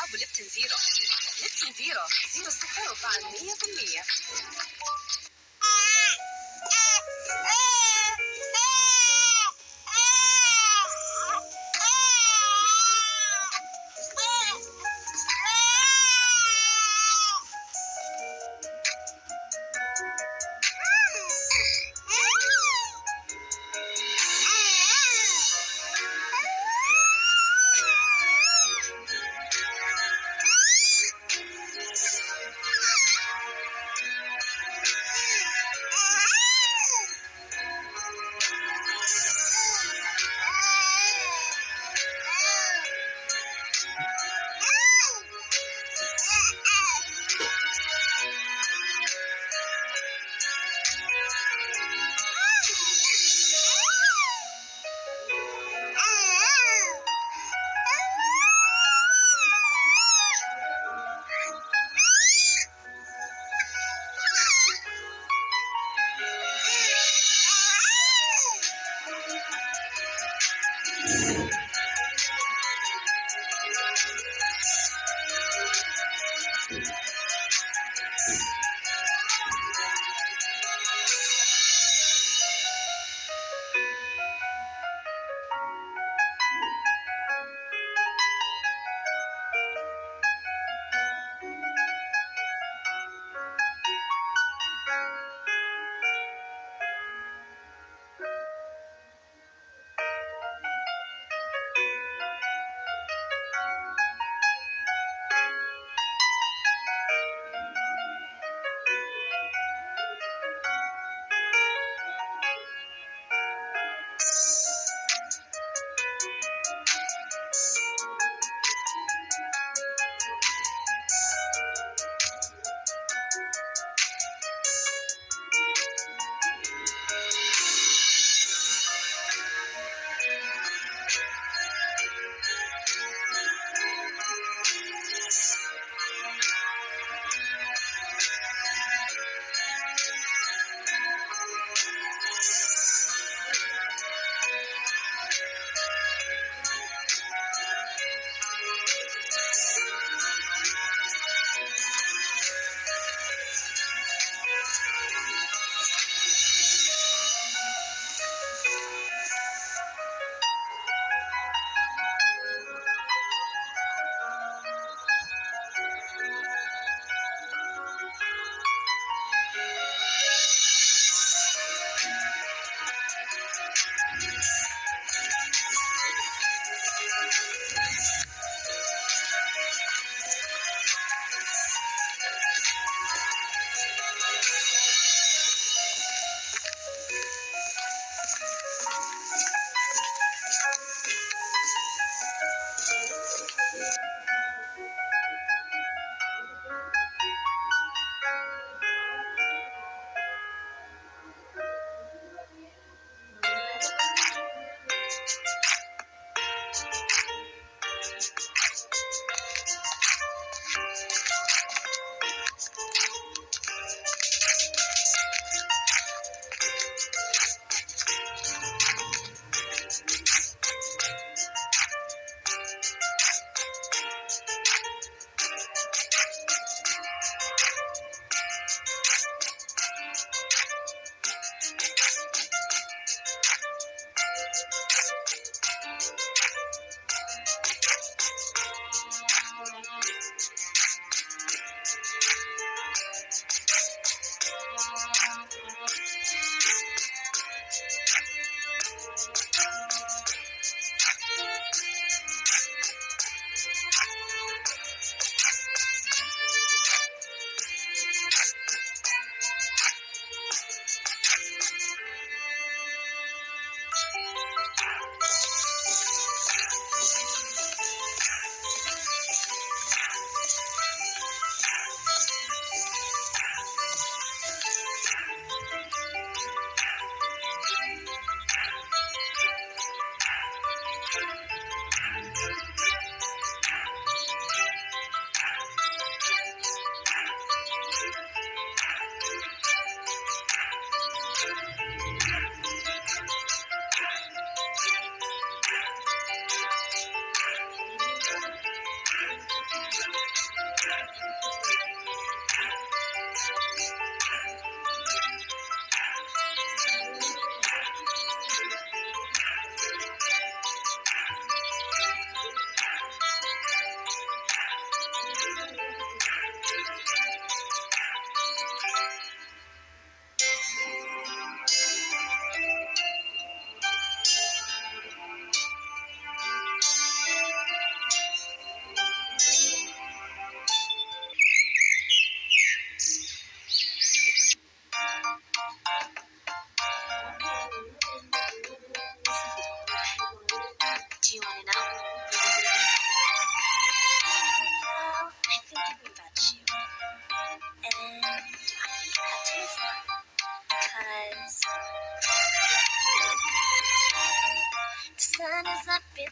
أبو ليبتون زيرو. ليبتون زيرو، زيرو السكر وطعم 100%.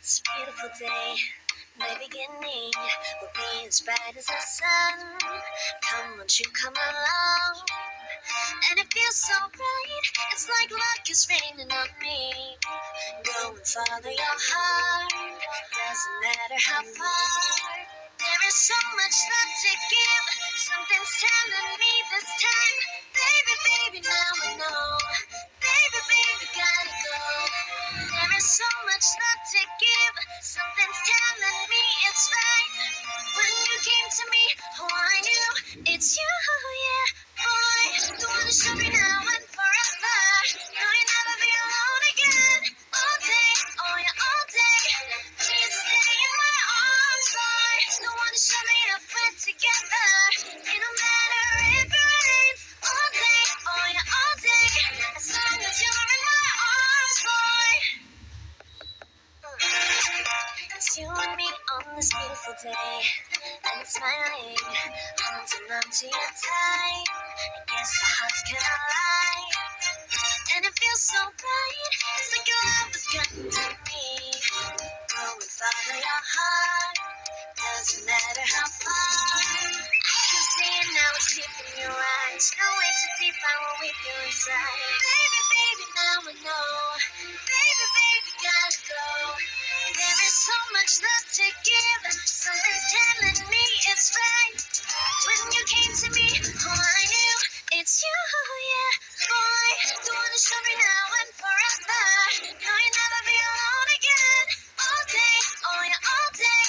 It's a beautiful day. My beginning will be as bright as the sun. Come, won't you come along? And it feels so bright. It's like luck is raining on me. Go and follow your heart. Doesn't matter how far. There is so much love to give. Something's telling me this time. Baby, baby, now I know. Baby, baby, gotta go. There is so much love to give. Something's telling me it's right. When you came to me, oh, I knew it's you, yeah, boy. The one to show me now and forever. No, you'll never be alone again. All day, oh yeah, all day. Please stay in my arms, boy. The one to show me if we're together. It don't matter if it rains. All day, oh yeah, all day. As long as you're in my arms, boy. It's you and me on this beautiful day, and it's smiling, holding on to your tight. I guess our hearts can align, and it feels so bright. It's like your love has gotten to me. Go and follow your heart. Doesn't matter how far. I can see it now, it's deep in your eyes. No way to define what we feel inside. Baby, baby, now I know. Baby, baby, gotta go. There is so much love to give. Something's telling me it's right. When you came to me, oh, I knew it's you, yeah, boy. The one to show me now and forever. No, you'll never be alone again. All day, oh yeah, all day.